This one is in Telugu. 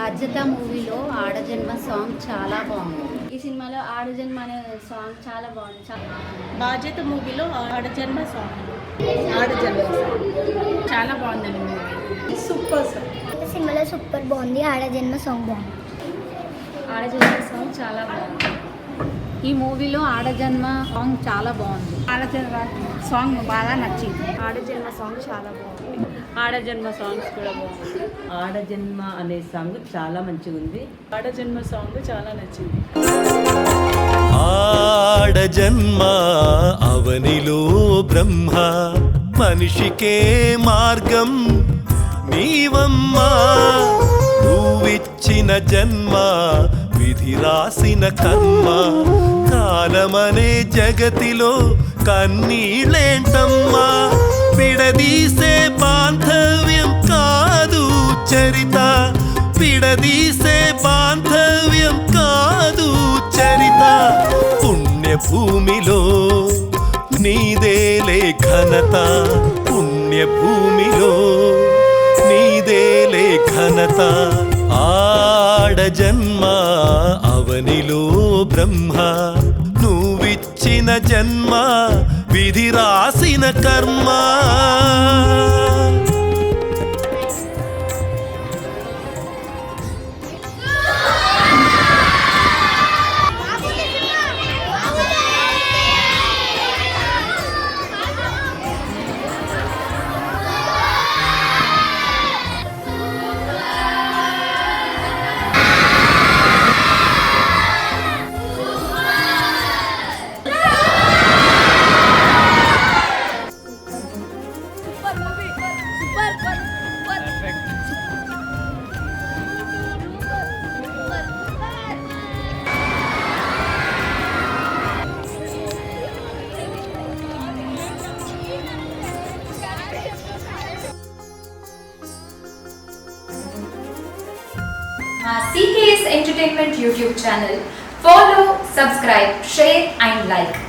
బాధ్యత మూవీలో ఆడజన్మ సాంగ్ చాలా బాగుంది. ఈ సినిమాలో ఆడజన్మ అనే సాంగ్ చాలా బాగుంది. బాధ్యత మూవీలో ఆడజన్మ సాంగ్ చాలా బాగుందండి మూవీ. Super sir. సినిమాలో సూపర్ బాగుంది. ఆడజన్మ సాంగ్ బాగుంది. ఆడజన్మ సాంగ్ చాలా బాగుంది. ఈ మూవీలో ఆడజన్మ సాంగ్ చాలా బాగుంది. ఆడజన్మ సాంగ్ బాగా నచ్చింది. ఆడజన్మ సాంగ్ చాలా బాగుంది. ఆడజన్మ సాంగ్స్ కూడా బాగుంది. ఆడజన్మ అనే సాంగ్ చాలా మంచిగా ఉంది. ఆడజన్మ సాంగ్ చాలా నచ్చింది. ఆడజన్మ అవనిలో బ్రహ్మ మనిషికే మార్గం నీవమ్మా నువ్విచ్చిన జన్మ విధి రాసిన కర్మ కాలమనే జగతిలో కన్నీళ్ళేంటమ్మా విడదీసే బాంధవ్యం కాదు చరిత విడదీసే బాంధవ్యం కాదు చరిత పుణ్యభూమిలో నీదేలే ఘనత పుణ్యభూమిలో నీదేలే ఘనత ఆడజన్మ అవనిలో బ్రహ్మ నువ్విచ్చిన జన్మ విధి రాసిన కర్మ. CKS Entertainment YouTube channel. Follow, subscribe, share and like.